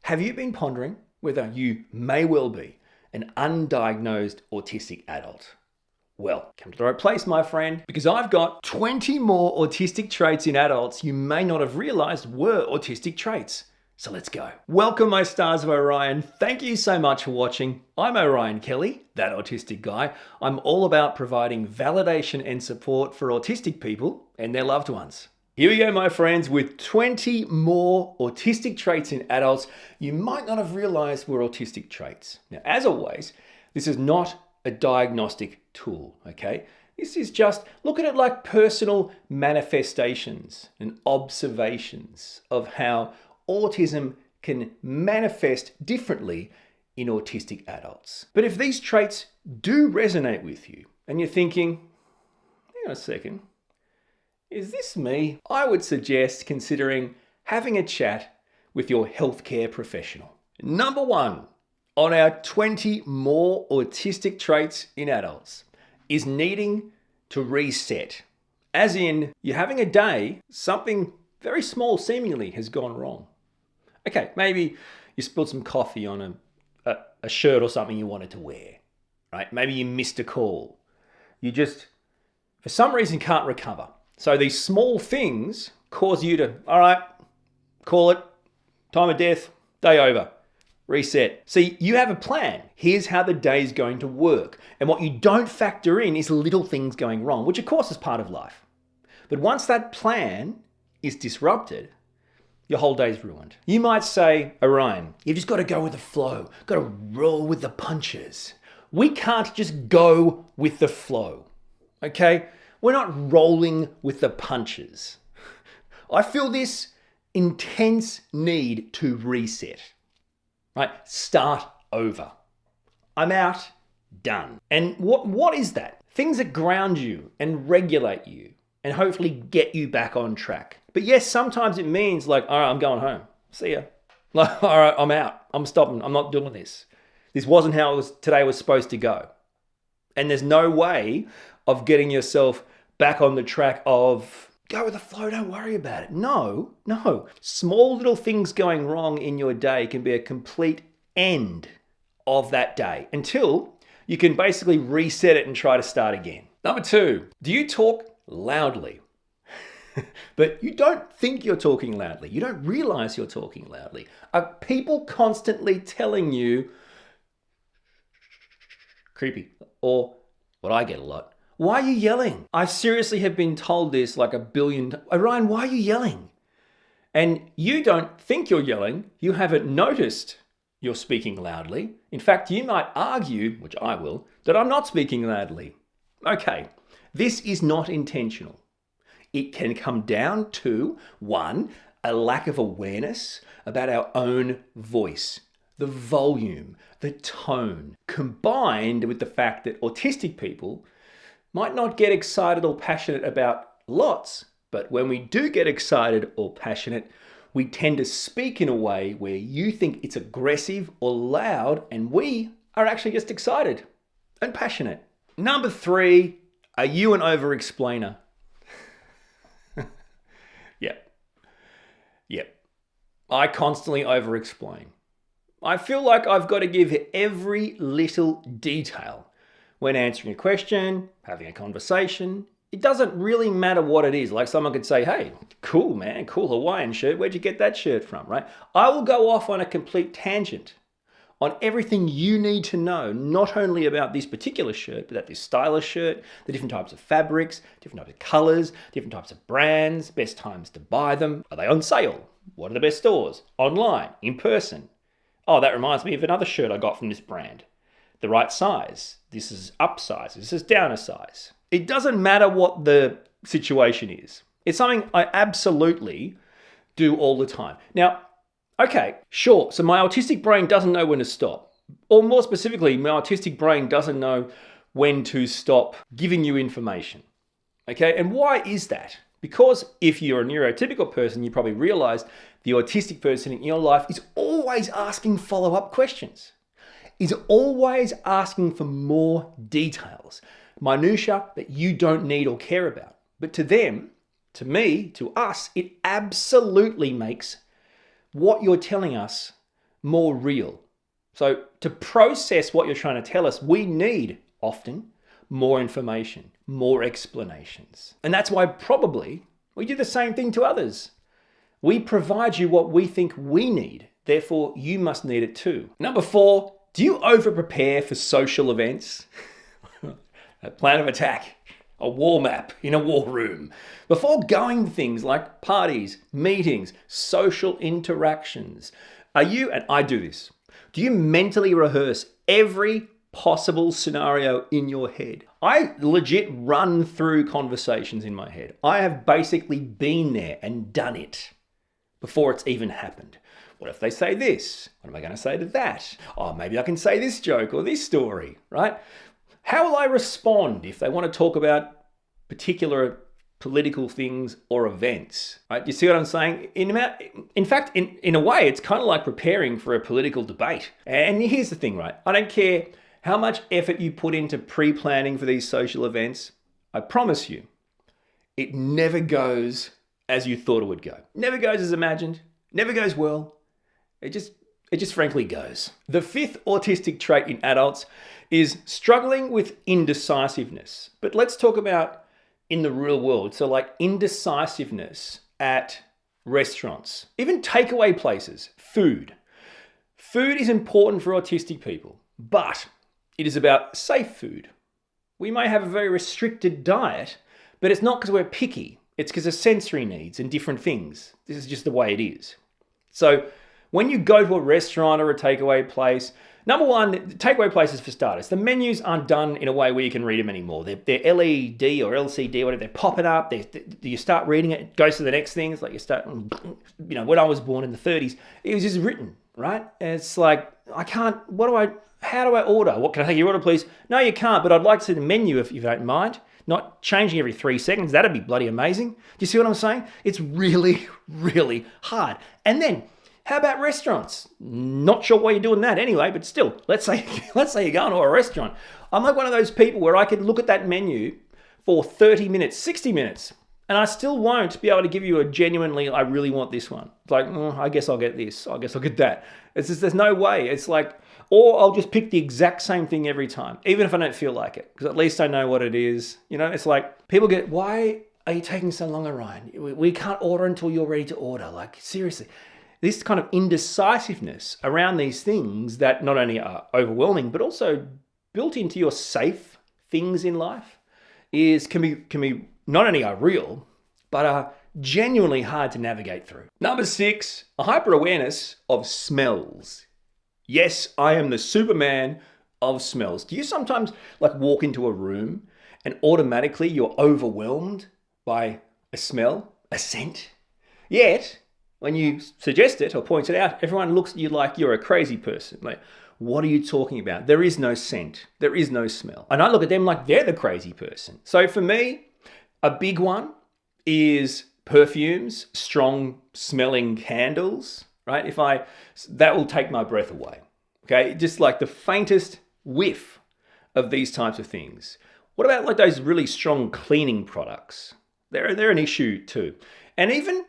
Have you been pondering whether you may well be an undiagnosed autistic adult? Well, come to the right place, my friend, because I've got 20 more autistic traits in adults you may not have realized were autistic traits. So let's go. Welcome, my stars of Orion. Thank you so much for watching. I'm Orion Kelly, that autistic guy. I'm all about providing validation and support for autistic people and their loved ones. Here we go, my friends, with 20 more autistic traits in adults you might not have realized were autistic traits. Now, as always, this is not a diagnostic tool, okay? This is just, look at it like personal manifestations and observations of how autism can manifest differently in autistic adults. But if these traits do resonate with you and you're thinking, hang on a second, is this me? I would suggest considering having a chat with your healthcare professional. Number one on our 20 more autistic traits in adults is needing to reset. As in, you're having a day, something very small seemingly has gone wrong. Okay, maybe you spilled some coffee on a shirt or something you wanted to wear, right? Maybe you missed a call. You just, for some reason, can't recover. So these small things cause you to, all right, call it, time of death, day over, reset. See, you have a plan. Here's how the day's going to work. And what you don't factor in is little things going wrong, which of course is part of life. But once that plan is disrupted, your whole day's ruined. You might say, Orion, you've just got to go with the flow, got to roll with the punches. We can't just go with the flow, okay? We're not rolling with the punches. I feel this intense need to reset, right? Start over. I'm out, done. And what is that? Things that ground you and regulate you and hopefully get you back on track. But yes, sometimes it means like, all right, I'm going home. See ya. Like, all right, I'm out. I'm stopping. I'm not doing this. This wasn't how today was supposed to go. And there's no way of getting yourself back on the track of go with the flow, don't worry about it. No. Small little things going wrong in your day can be a complete end of that day until you can basically reset it and try to start again. Number two, do you talk loudly? But you don't think you're talking loudly. You don't realize you're talking loudly. Are people constantly telling you, creepy, or what I get a lot, why are you yelling? I seriously have been told this like a billion times. Orion, why are you yelling? And you don't think you're yelling. You haven't noticed you're speaking loudly. In fact, you might argue, which I will, that I'm not speaking loudly. Okay, this is not intentional. It can come down to, one, a lack of awareness about our own voice, the volume, the tone, combined with the fact that autistic people might not get excited or passionate about lots, but when we do get excited or passionate, we tend to speak in a way where you think it's aggressive or loud, and we are actually just excited and passionate. Number three, are you an over-explainer? Yep. I constantly over-explain. I feel like I've got to give every little detail when answering a question, having a conversation. It doesn't really matter what it is. Like someone could say, hey, cool, man, cool Hawaiian shirt. Where'd you get that shirt from, right? I will go off on a complete tangent on everything you need to know, not only about this particular shirt, but about this stylish shirt, the different types of fabrics, different types of colors, different types of brands, best times to buy them. Are they on sale? What are the best stores? Online, in person. Oh, that reminds me of another shirt I got from this brand. The right size. This is up size. This is down a size. It doesn't matter what the situation is. It's something I absolutely do all the time. Now, okay, sure. So my autistic brain doesn't know when to stop. Or more specifically, my autistic brain doesn't know when to stop giving you information. Okay, and why is that? Because if you're a neurotypical person, you probably realized the autistic person in your life is always asking follow-up questions. Is always asking for more details, minutiae that you don't need or care about. But to them, To me, to us, it absolutely makes what you're telling us more real. So to process what you're trying to tell us, we need often more information, more explanations. And that's why probably we do the same thing to others. We provide you what we think we need. Therefore, you must need it too. Number 4, do you over-prepare for social events? A plan of attack, a war map in a war room. Before going to things like parties, meetings, social interactions, are you, and I do this, do you mentally rehearse every possible scenario in your head? I legit run through conversations in my head. I have basically been there and done it before it's even happened. What if they say this? What am I going to say to that? Oh, maybe I can say this joke or this story, right? How will I respond if they want to talk about particular political things or events, right? You see what I'm saying? In fact, in a way, it's kind of like preparing for a political debate. And here's the thing, right? I don't care how much effort you put into pre-planning for these social events. I promise you, it never goes as you thought it would go. Never goes as imagined. Never goes well. It just frankly goes. The 5th autistic trait in adults is struggling with indecisiveness. But let's talk about in the real world. So like indecisiveness at restaurants, even takeaway places, food. Food is important for autistic people, but it is about safe food. We may have a very restricted diet, but it's not because we're picky. It's because of sensory needs and different things. This is just the way it is. So when you go to a restaurant or a takeaway place, number 1, takeaway places for starters, the menus aren't done in a way where you can read them anymore. They're LED or LCD, whatever. They're popping up. You start reading it, it goes to the next thing. It's like you start, when I was born in the 30s, it was just written, right? And it's like, how do I order? What can I take your order, please? No, you can't, but I'd like to see the menu if you don't mind. Not changing every 3 seconds. That'd be bloody amazing. Do you see what I'm saying? It's really, really hard. And then, how about restaurants? Not sure why you're doing that anyway, but still, let's say you're going to a restaurant. I'm like one of those people where I could look at that menu for 30 minutes, 60 minutes, and I still won't be able to give you a genuinely, I really want this one. It's like, I guess I'll get this. I guess I'll get that. It's just, there's no way. It's like, or I'll just pick the exact same thing every time, even if I don't feel like it, because at least I know what it is. It's like people get, why are you taking so long, Orion? We can't order until you're ready to order. Like, seriously. This kind of indecisiveness around these things that not only are overwhelming, but also built into your safe things in life can be not only are real, but are genuinely hard to navigate through. Number 6, a hyper-awareness of smells. Yes, I am the Superman of smells. Do you sometimes walk into a room and automatically you're overwhelmed by a smell, a scent? Yet, when you suggest it or point it out, everyone looks at you like you're a crazy person. Like, what are you talking about? There is no scent. There is no smell. And I look at them like they're the crazy person. So for me, a big one is perfumes, strong smelling candles, right? That will take my breath away. Okay, just like the faintest whiff of these types of things. What about those really strong cleaning products? They're an issue too. And even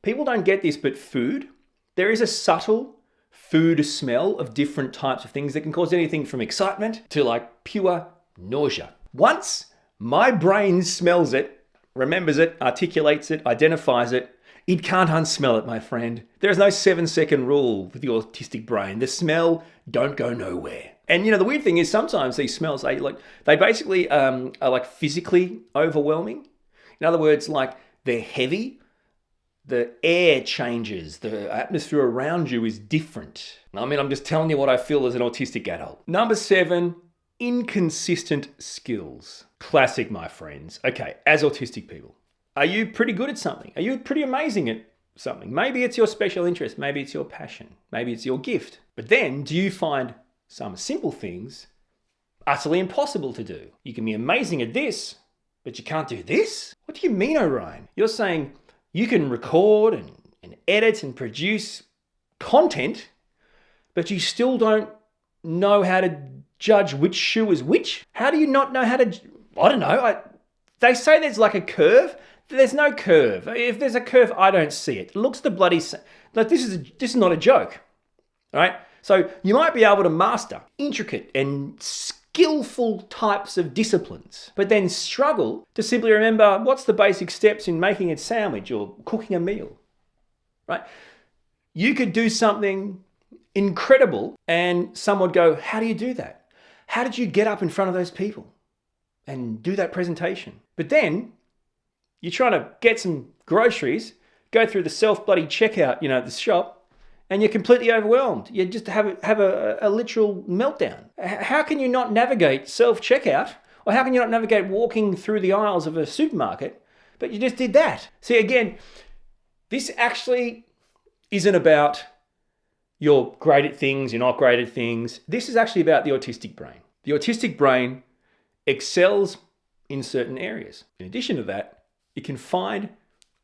people don't get this, but food, there is a subtle food smell of different types of things that can cause anything from excitement to pure nausea. Once my brain smells it, remembers it, articulates it, identifies it, it can't unsmell it, my friend. There's no 7-second rule with the autistic brain. The smell don't go nowhere. And the weird thing is sometimes these smells, they basically are physically overwhelming. In other words, they're heavy. The air changes. The atmosphere around you is different. I'm just telling you what I feel as an autistic adult. Number 7, inconsistent skills. Classic, my friends. Okay, as autistic people, are you pretty good at something? Are you pretty amazing at something? Maybe it's your special interest. Maybe it's your passion. Maybe it's your gift. But then, do you find some simple things utterly impossible to do? You can be amazing at this, but you can't do this? What do you mean, Orion? You're saying you can record and edit and produce content, but you still don't know how to judge which shoe is which? How do you not know how to... I don't know. They say there's a curve. There's no curve. If there's a curve, I don't see it. It looks the bloody same. Like this is not a joke, all right? So you might be able to master intricate and skillful types of disciplines, but then struggle to simply remember what's the basic steps in making a sandwich or cooking a meal, right? You could do something incredible and someone would go, how do you do that? How did you get up in front of those people and do that presentation? But then you're trying to get some groceries, go through the self-bloody checkout, at the shop, and you're completely overwhelmed. You just have a literal meltdown. How can you not navigate self-checkout? Or how can you not navigate walking through the aisles of a supermarket? But you just did that. See, again, this actually isn't about you're great at things, you're not great at things. This is actually about the autistic brain. The autistic brain excels in certain areas. In addition to that, it can find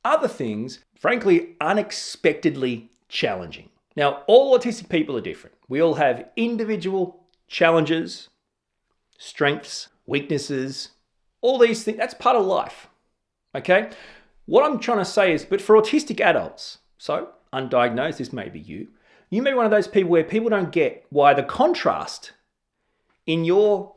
other things, frankly, unexpectedly challenging. Now, all autistic people are different. We all have individual challenges, strengths, weaknesses, all these things. That's part of life, okay? What I'm trying to say is, but for autistic adults, so undiagnosed, this may be you may be one of those people where people don't get why the contrast in your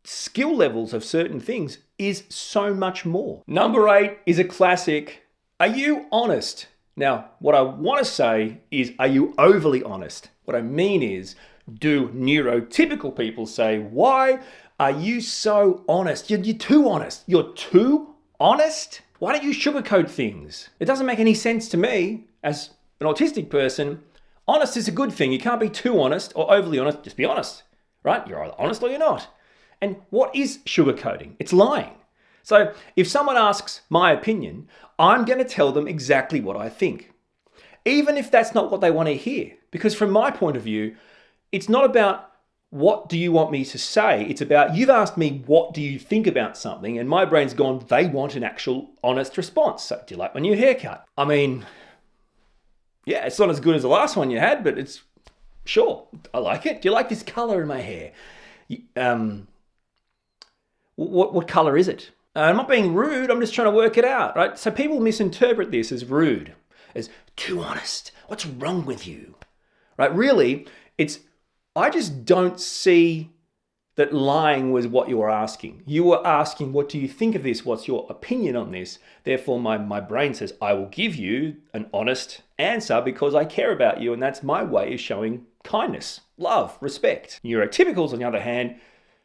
skill levels of certain things is so much more. Number 8 is a classic. Are you honest? Now, what I want to say is, are you overly honest? What I mean is, do neurotypical people say, why are you so honest? You're too honest. You're too honest? Why don't you sugarcoat things? It doesn't make any sense to me as an autistic person. Honest is a good thing. You can't be too honest or overly honest. Just be honest, right? You're either honest or you're not. And what is sugarcoating? It's lying. So if someone asks my opinion, I'm going to tell them exactly what I think, even if that's not what they want to hear. Because from my point of view, it's not about what do you want me to say? It's about, you've asked me, what do you think about something? And my brain's gone, they want an actual honest response. So, do you like my new haircut? I mean, yeah, it's not as good as the last one you had, but it's, sure, I like it. Do you like this color in my hair? What color is it? I'm not being rude, I'm just trying to work it out, right? So people misinterpret this as rude, as too honest. What's wrong with you? Right? Really, I just don't see that lying was what you were asking. You were asking, what do you think of this? What's your opinion on this? Therefore, my brain says, I will give you an honest answer because I care about you, and that's my way of showing kindness, love, respect. Neurotypicals, on the other hand,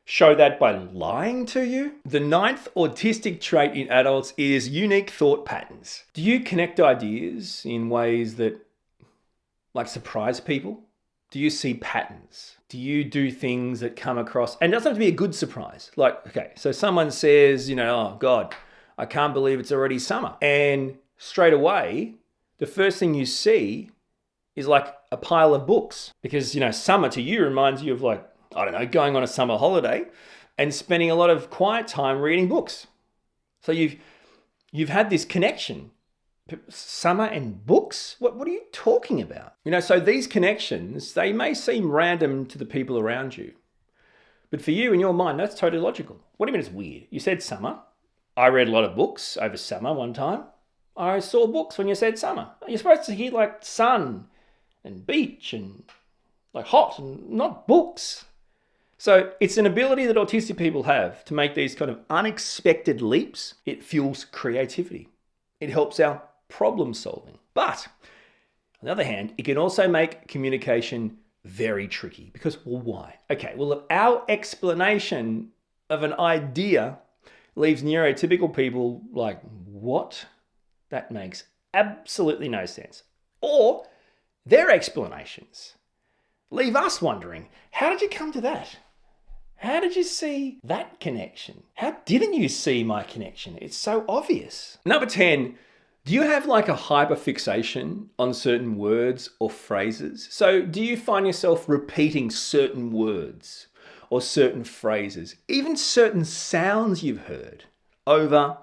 show that by lying to you. The 9th autistic trait in adults is unique thought patterns. Do you connect ideas in ways that surprise people? Do you see patterns? Do you do things that come across, and it doesn't have to be a good surprise. Okay, so someone says, oh God, I can't believe it's already summer. And straight away, the first thing you see is like a pile of books. Because, summer to you reminds you of going on a summer holiday and spending a lot of quiet time reading books. So you've had this connection. Summer and books? What are you talking about? So these connections, they may seem random to the people around you. But for you, in your mind, that's totally logical. What do you mean it's weird? You said summer. I read a lot of books over summer one time. I saw books when you said summer. You're supposed to hear sun and beach and hot and not books. So it's an ability that autistic people have to make these kind of unexpected leaps. It fuels creativity. It helps our problem solving. But on the other hand, it can also make communication very tricky because, well, why? Okay, well, if our explanation of an idea leaves neurotypical people like, what? That makes absolutely no sense. Or their explanations leave us wondering, how did you come to that? How did you see that connection? How didn't you see my connection? It's so obvious. Number 10, do you have a hyperfixation on certain words or phrases? So do you find yourself repeating certain words or certain phrases, even certain sounds you've heard over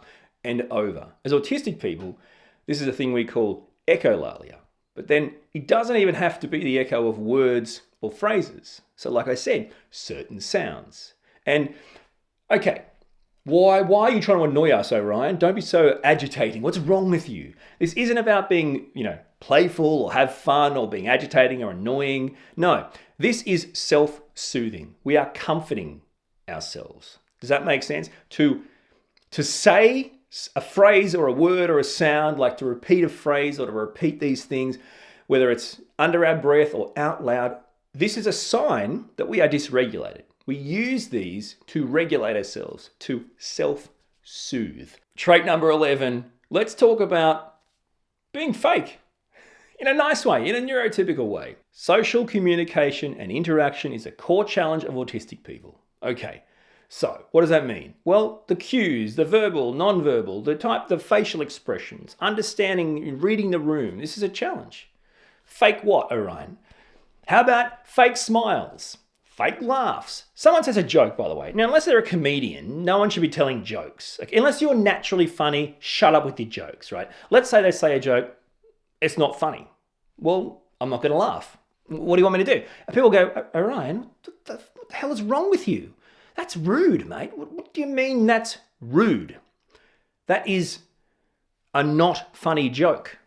and over? As autistic people, this is a thing we call echolalia. But then it doesn't even have to be the echo of words or phrases. So like I said, certain sounds. And okay, Why are you trying to annoy us, Orion? Don't be so agitating. What's wrong with you? This isn't about being, playful or have fun or being agitating or annoying. No, this is self-soothing. We are comforting ourselves. Does that make sense? To say a phrase or a word or a sound, like to repeat a phrase or to repeat these things, whether it's under our breath or out loud, this is a sign that we are dysregulated. We use these to regulate ourselves, to self-soothe. Trait number 11, let's talk about being fake in a nice way, in a neurotypical way. Social communication and interaction is a core challenge of autistic people. Okay, so what does that mean? Well, the cues, the verbal, non-verbal, the facial expressions, understanding, reading the room, this is a challenge. Fake what, Orion? How about fake smiles? Fake laughs. Someone says a joke, by the way. Now, unless they're a comedian, no one should be telling jokes. Okay? Unless you're naturally funny, shut up with your jokes, right? Let's say they say a joke, it's not funny. Well, I'm not going to laugh. What do you want me to do? And people go, Orion, what the hell is wrong with you? That's rude, mate. What do you mean that's rude? That is a not funny joke,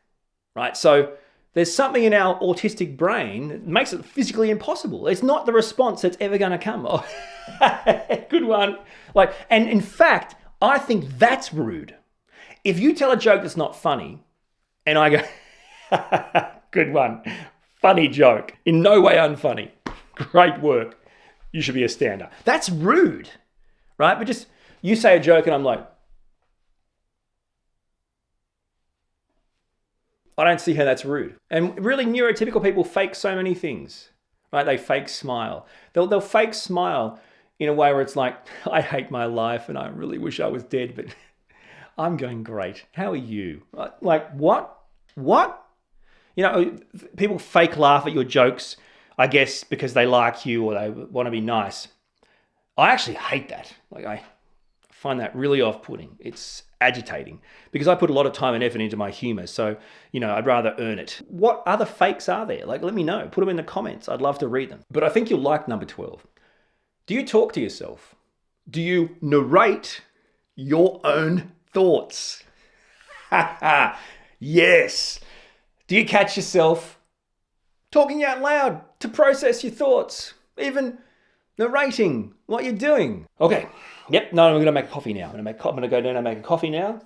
right? So there's something in our autistic brain that makes it physically impossible. It's not the response that's ever going to come. Oh, good one. And in fact, I think that's rude. If you tell a joke that's not funny, and I go, good one, funny joke, in no way unfunny, great work, you should be a stand-up. That's rude, right? But just, you say a joke and I'm like, I don't see how that's rude. And really, neurotypical people fake so many things, right? They fake smile. They'll fake smile in a way where it's like, I hate my life and I really wish I was dead, but I'm going great. How are you? Like, what? People fake laugh at your jokes, I guess, because they like you or they want to be nice. I actually hate that. I find that really off-putting. It's agitating because I put a lot of time and effort into my humor. So, I'd rather earn it. What other fakes are there? Let me know. Put them in the comments. I'd love to read them. But I think you'll like number 12. Do you talk to yourself? Do you narrate your own thoughts? Yes. Do you catch yourself talking out loud to process your thoughts? Even narrating what you're doing? Okay. Yep. No, I'm going to make coffee now. I'm going to go down and make a coffee now.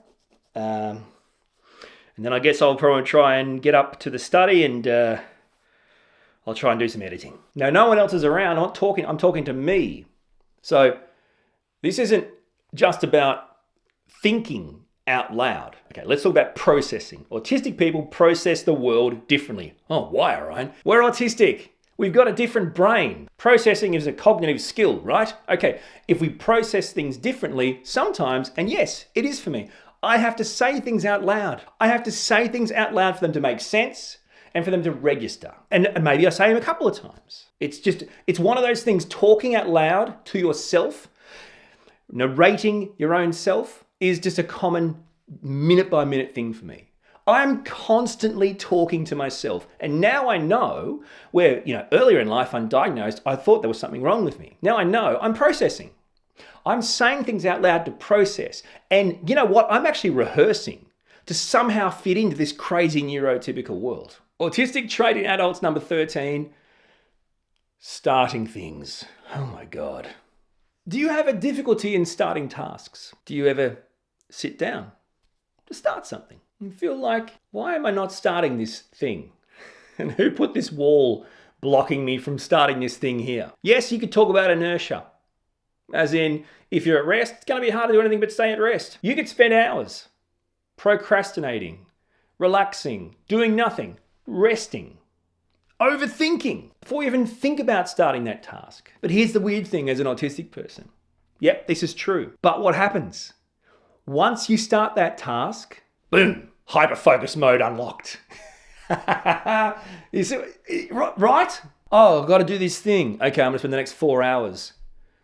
And then I guess I'll probably try and get up to the study and I'll try and do some editing. Now, no one else is around. I'm talking to me. So this isn't just about thinking out loud. Okay, let's talk about processing. Autistic people process the world differently. Oh, why, Orion? We're autistic. We've got a different brain. Processing is a cognitive skill, right? Okay, if we process things differently, sometimes, and yes, it is for me, I have to say things out loud. I have to say things out loud for them to make sense and for them to register. And maybe I say them a couple of times. It's one of those things, talking out loud to yourself, narrating your own self is just a common minute by minute thing for me. I'm constantly talking to myself. And now I know where, earlier in life, undiagnosed, I thought there was something wrong with me. Now I know I'm processing. I'm saying things out loud to process. And you know what? I'm actually rehearsing to somehow fit into this crazy neurotypical world. Autistic trait in adults, number 13, starting things. Oh my God. Do you have a difficulty in starting tasks? Do you ever sit down to start something and feel like, why am I not starting this thing? And who put this wall blocking me from starting this thing here? Yes, you could talk about inertia. As in, if you're at rest, it's going to be hard to do anything but stay at rest. You could spend hours procrastinating, relaxing, doing nothing, resting, overthinking before you even think about starting that task. But here's the weird thing as an autistic person. Yep, this is true. But what happens? Once you start that task, boom, hyper-focus mode unlocked. You see, right? Oh, I've got to do this thing. Okay, I'm going to spend the next 4 hours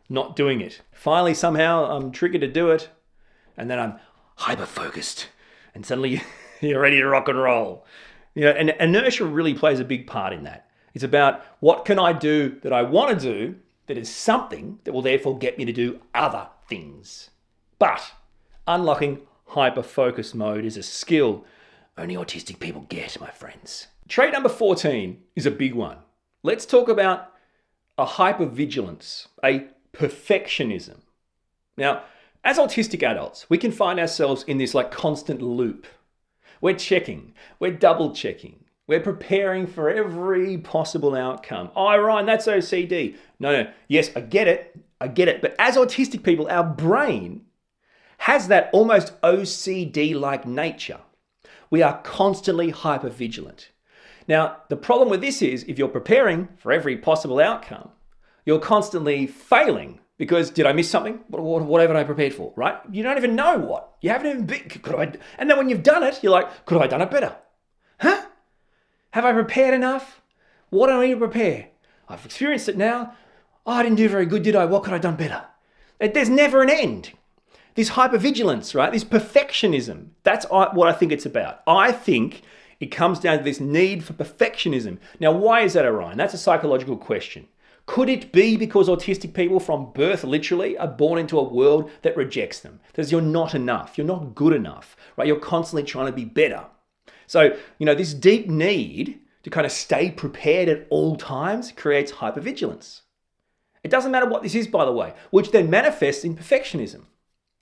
not doing it. Finally, somehow, I'm triggered to do it. And then I'm hyper-focused. And suddenly, you're ready to rock and roll. And inertia really plays a big part in that. It's about what can I do that I want to do that is something that will therefore get me to do other things. But unlocking hyper-focus mode is a skill only autistic people get, my friends. Trait number 14 is a big one. Let's talk about a hypervigilance, a perfectionism. Now, as autistic adults, we can find ourselves in this like constant loop. We're checking, we're double checking, we're preparing for every possible outcome. Oh, Ryan, that's OCD. No, yes, I get it. But as autistic people, our brain has that almost OCD-like nature. We are constantly hypervigilant. Now, the problem with this is if you're preparing for every possible outcome, you're constantly failing because did I miss something? What haven't I prepared for, right? You don't even know what. You haven't even been, and then when you've done it, you're like, could I have done it better? Huh? Have I prepared enough? What do I need to prepare? I've experienced it now. Oh, I didn't do very good, did I? What could I have done better? There's never an end. This hypervigilance, right? This perfectionism. That's what I think it's about. I think it comes down to this need for perfectionism. Now, why is that, Orion? That's a psychological question. Could it be because autistic people from birth literally are born into a world that rejects them? Says you're not enough, you're not good enough, right? You're constantly trying to be better. So, this deep need to kind of stay prepared at all times creates hypervigilance. It doesn't matter what this is, by the way, which then manifests in perfectionism.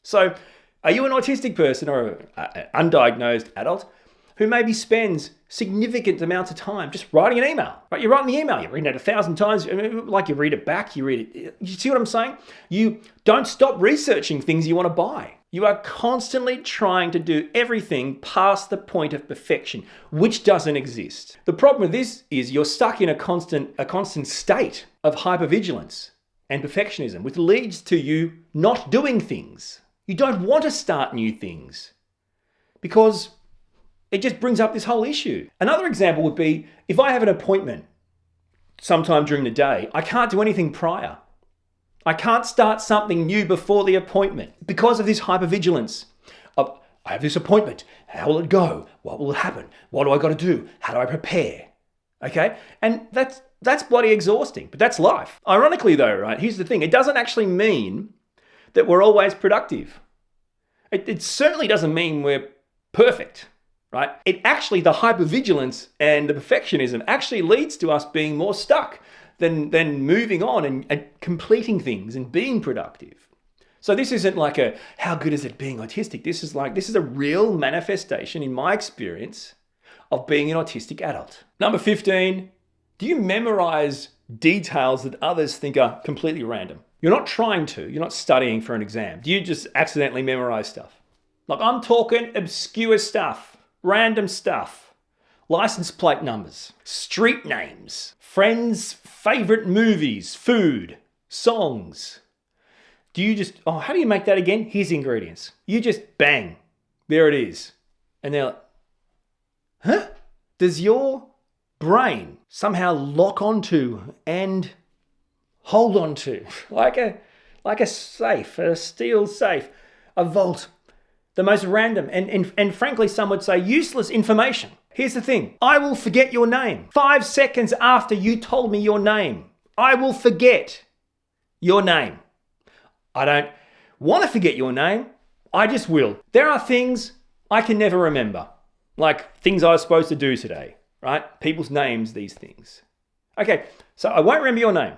So, are you an autistic person or an undiagnosed adult who maybe spends significant amounts of time just writing an email, right? You're writing the email, you're reading it 1,000 times, like you read it back, you read it. You see what I'm saying? You don't stop researching things you want to buy. You are constantly trying to do everything past the point of perfection, which doesn't exist. The problem with this is you're stuck in a constant state of hypervigilance and perfectionism, which leads to you not doing things. You don't want to start new things because it just brings up this whole issue. Another example would be if I have an appointment sometime during the day, I can't do anything prior. I can't start something new before the appointment because of this hypervigilance of I have this appointment. How will it go? What will happen? What do I got to do? How do I prepare? Okay? And that's bloody exhausting, but that's life. Ironically though, right, here's the thing. It doesn't actually mean that we're always productive. It certainly doesn't mean we're perfect. Right? The hypervigilance and the perfectionism actually leads to us being more stuck than moving on and completing things and being productive. So this isn't like how good is it being autistic? This is a real manifestation in my experience of being an autistic adult. Number 15, do you memorize details that others think are completely random? You're not trying to, you're not studying for an exam. Do you just accidentally memorize stuff? Like I'm talking obscure stuff. Random stuff, license plate numbers, street names, friends' favorite movies, food, songs. Do you just, how do you make that again? Here's the ingredients. You just bang, there it is. And they're like, huh? Does your brain somehow lock onto and hold onto like a safe, a steel safe, a vault? The most random and frankly, some would say useless information. Here's the thing. I will forget your name. 5 seconds after you told me your name, I will forget your name. I don't want to forget your name. I just will. There are things I can never remember, like things I was supposed to do today, right? People's names, these things. Okay, so I won't remember your name.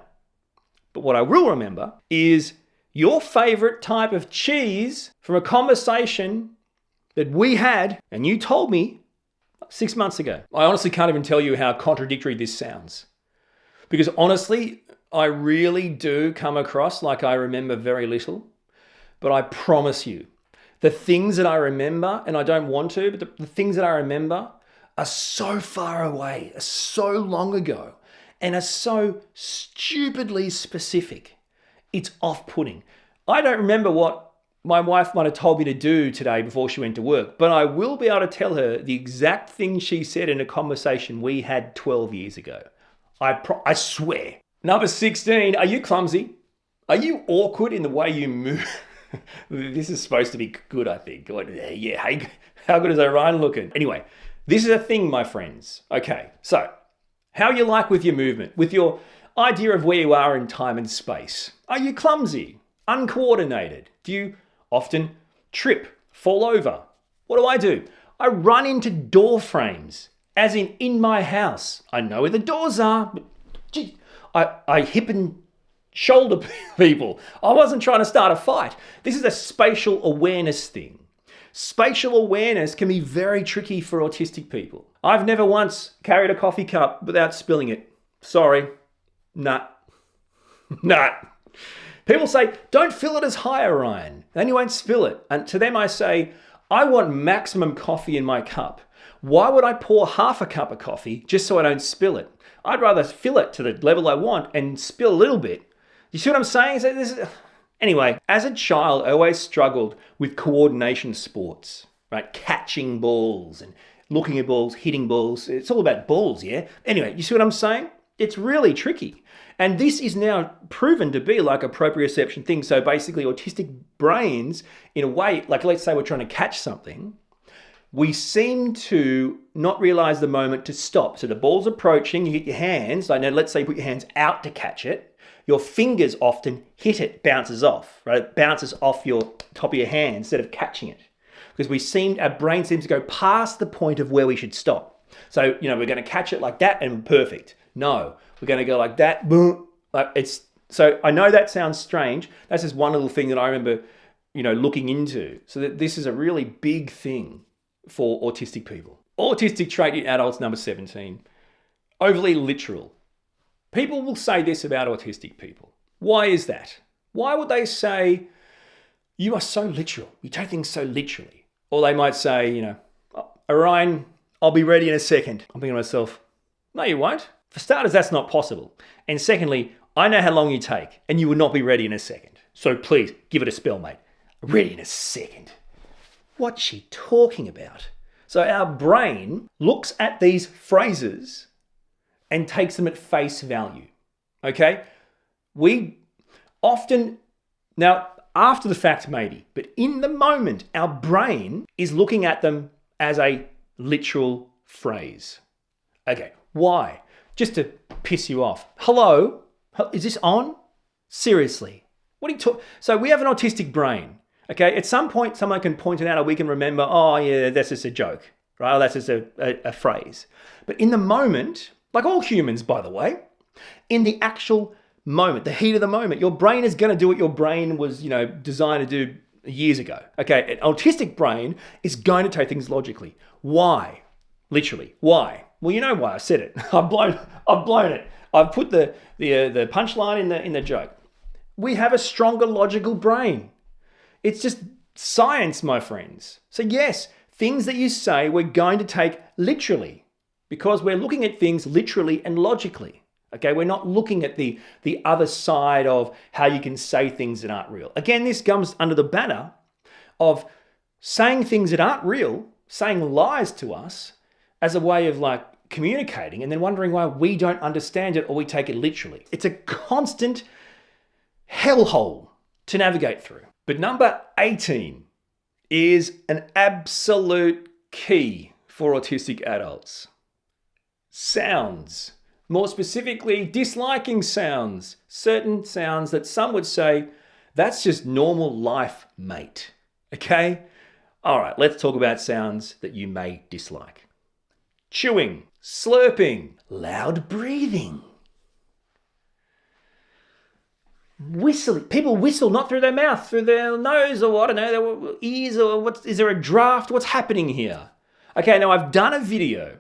But what I will remember is your favorite type of cheese from a conversation that we had and you told me 6 months ago. I honestly can't even tell you how contradictory this sounds. Because honestly, I really do come across like I remember very little. But I promise you, the things that I remember, and I don't want to, but the things that I remember are so far away, are so long ago, and are so stupidly specific. It's off-putting. I don't remember what my wife might have told me to do today before she went to work, but I will be able to tell her the exact thing she said in a conversation we had 12 years ago. I swear. Number 16, are you clumsy? Are you awkward in the way you move? This is supposed to be good, I think. Like, yeah, hey, how good is Orion looking? Anyway, this is a thing, my friends. Okay, so how you like with your movement, with your idea of where you are in time and space? Are you clumsy? Uncoordinated? Do you often trip, fall over. What do? I run into door frames, as in my house. I know where the doors are, but geez, I hip and shoulder people. I wasn't trying to start a fight. This is a spatial awareness thing. Spatial awareness can be very tricky for autistic people. I've never once carried a coffee cup without spilling it. Sorry. Nah. People say, don't fill it as high, Orion. Then you won't spill it. And to them I say, I want maximum coffee in my cup. Why would I pour half a cup of coffee just so I don't spill it? I'd rather fill it to the level I want and spill a little bit. You see what I'm saying? Anyway, as a child, I always struggled with coordination sports, right? Catching balls and looking at balls, hitting balls. It's all about balls, yeah? Anyway, you see what I'm saying? It's really tricky. And this is now proven to be like a proprioception thing. So basically autistic brains, in a way, like let's say we're trying to catch something, we seem to not realize the moment to stop. So the ball's approaching, you get your hands, like now let's say you put your hands out to catch it. Your fingers often hit it, bounces off, right? It bounces off your top of your hand instead of catching it. Because our brain seems to go past the point of where we should stop. So, we're going to catch it like that and perfect. No, we're going to go like that, boom. So I know that sounds strange. That's just one little thing that I remember, looking into. So that this is a really big thing for autistic people. Autistic trait in adults, number 17. Overly literal. People will say this about autistic people. Why is that? Why would they say, you are so literal. You take things so literally. Or they might say, Orion, I'll be ready in a second. I'm thinking to myself, no, you won't. For starters, that's not possible. And secondly, I know how long you take and you will not be ready in a second. So please give it a spell, mate. Ready in a second. What's she talking about? So our brain looks at these phrases and takes them at face value. Okay? We often, now after the fact maybe, but in the moment, our brain is looking at them as a literal phrase. Okay, why? Just to piss you off. Hello? Is this on? Seriously? What are you talking? So we have an autistic brain. Okay, at some point, someone can point it out or we can remember, oh yeah, that's just a joke, right? Or that's just a phrase. But in the moment, like all humans, by the way, in the actual moment, the heat of the moment, your brain is going to do what your brain was, designed to do years ago. Okay, an autistic brain is going to take things logically. Why? Literally, why? Well, you know why. I said it. I've blown it. I've put the punchline in the joke. We have a stronger logical brain. It's just science, my friends. So yes, things that you say we're going to take literally because we're looking at things literally and logically. Okay, we're not looking at the other side of how you can say things that aren't real. Again, this comes under the banner of saying things that aren't real, saying lies to us as a way of like communicating and then wondering why we don't understand it or we take it literally. It's a constant hellhole to navigate through. But number 18 is an absolute key for autistic adults. Sounds. More specifically, disliking sounds. Certain sounds that some would say, that's just normal life, mate. Okay? All right, let's talk about sounds that you may dislike. Chewing, slurping, loud breathing. Whistling. People whistle not through their mouth, through their nose or I don't know, their ears or is there a draft? What's happening here? Okay, now I've done a video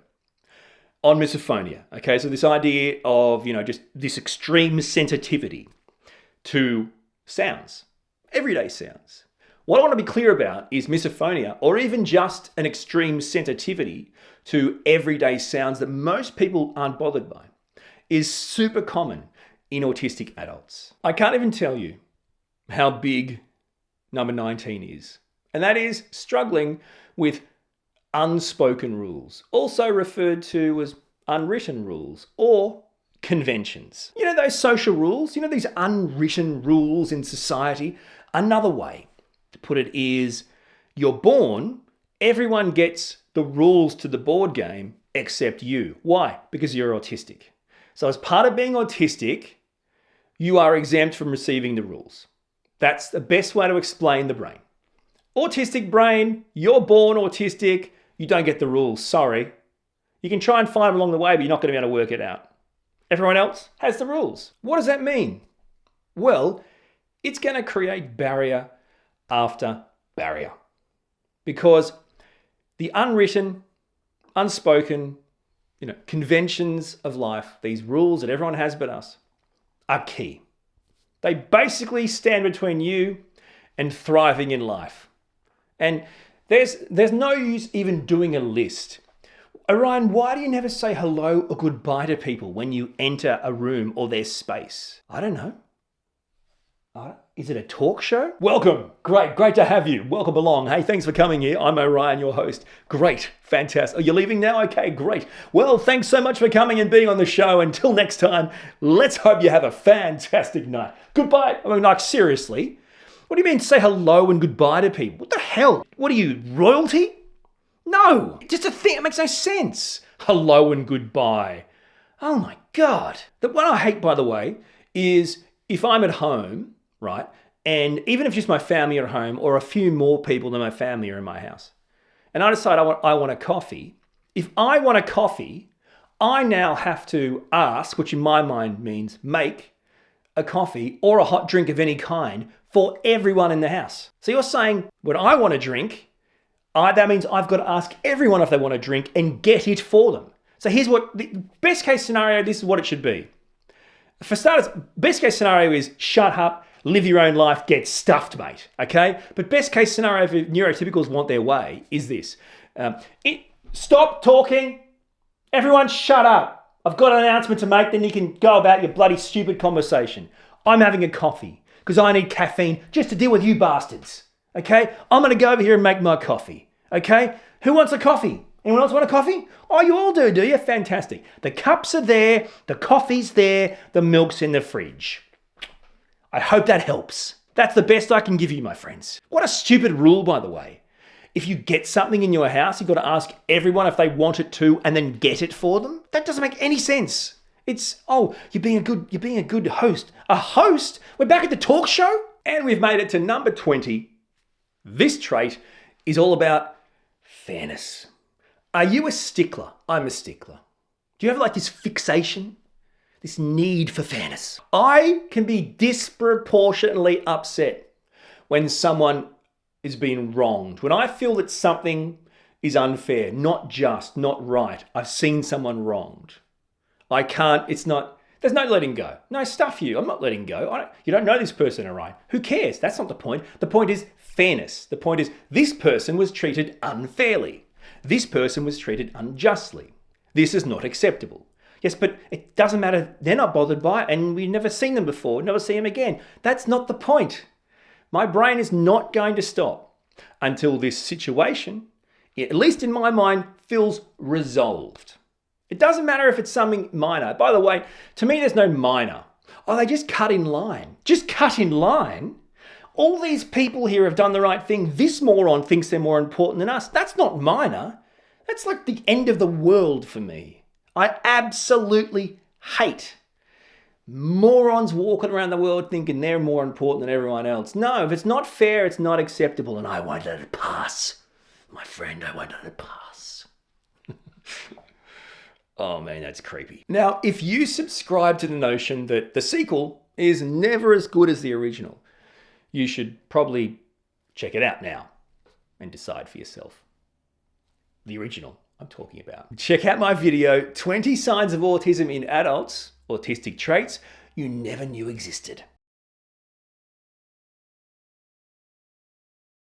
on misophonia. Okay, so this idea of, just this extreme sensitivity to sounds, everyday sounds. What I want to be clear about is misophonia, or even just an extreme sensitivity to everyday sounds that most people aren't bothered by, is super common in autistic adults. I can't even tell you how big number 19 is. And that is struggling with unspoken rules, also referred to as unwritten rules or conventions. Those social rules, these unwritten rules in society. Another way to put it is you're born, everyone gets the rules to the board game except you. Why? Because you're autistic. So as part of being autistic, you are exempt from receiving the rules. That's the best way to explain the brain. Autistic brain, you're born autistic, you don't get the rules, sorry. You can try and find them along the way, but you're not going to be able to work it out. Everyone else has the rules. What does that mean? Well, it's going to create barrier after barrier. Because the unwritten, unspoken, conventions of life, these rules that everyone has but us, are key. They basically stand between you and thriving in life. And there's no use even doing a list. Orion, why do you never say hello or goodbye to people when you enter a room or their space? I don't know. Is it a talk show? Welcome. Great to have you. Welcome along. Hey, thanks for coming here. I'm Orion, your host. Great. Fantastic. Oh, you're leaving now? Okay, great. Well, thanks so much for coming and being on the show. Until next time, let's hope you have a fantastic night. Goodbye. I mean, like, seriously? What do you mean say hello and goodbye to people? What the hell? What are you, royalty? No, just a thing. It makes no sense. Hello and goodbye. Oh my God. The one I hate, by the way, is if I'm at home, right? And even if just my family are at home or a few more people than my family are in my house, and I decide I want a coffee. If I want a coffee, I now have to ask, which in my mind means make a coffee or a hot drink of any kind for everyone in the house. So you're saying when I want a drink, that means I've got to ask everyone if they want a drink and get it for them. So here's what the best case scenario, this is what it should be. For starters, best case scenario is shut up, live your own life, get stuffed, mate. Okay? But best case scenario for neurotypicals want their way is this. Stop talking. Everyone shut up. I've got an announcement to make, then you can go about your bloody stupid conversation. I'm having a coffee because I need caffeine just to deal with you bastards. Okay? I'm going to go over here and make my coffee. Okay? Who wants a coffee? Anyone else want a coffee? Oh, you all do you? Fantastic. The cups are there, the coffee's there, the milk's in the fridge. I hope that helps. That's the best I can give you, my friends. What a stupid rule, by the way. If you get something in your house, you've got to ask everyone if they want it too and then get it for them. That doesn't make any sense. It's, you're being a good host. A host? We're back at the talk show? And we've made it to number 20. This trait is all about fairness. Are you a stickler? I'm a stickler. Do you have like this fixation? This need for fairness? I can be disproportionately upset when someone is being wronged. When I feel that something is unfair, not just, not right. I've seen someone wronged. There's no letting go. No, stuff you. I'm not letting go. You don't know this person, Orion. Who cares? That's not the point. The point is fairness. The point is this person was treated unfairly. This person was treated unjustly. This is not acceptable. Yes, but it doesn't matter. They're not bothered by it and we've never seen them before. Never see them again. That's not the point. My brain is not going to stop until this situation, at least in my mind, feels resolved. It doesn't matter if it's something minor. By the way, to me, there's no minor. They just cut in line. Just cut in line? All these people here have done the right thing. This moron thinks they're more important than us. That's not minor. That's like the end of the world for me. I absolutely hate morons walking around the world thinking they're more important than everyone else. No, if it's not fair, it's not acceptable, and I won't let it pass. My friend, I won't let it pass. Oh man, that's creepy. Now, if you subscribe to the notion that the sequel is never as good as the original, you should probably check it out now and decide for yourself. The original I'm talking about. Check out my video, 20 Signs of Autism in Adults, Autistic Traits You Never Knew Existed.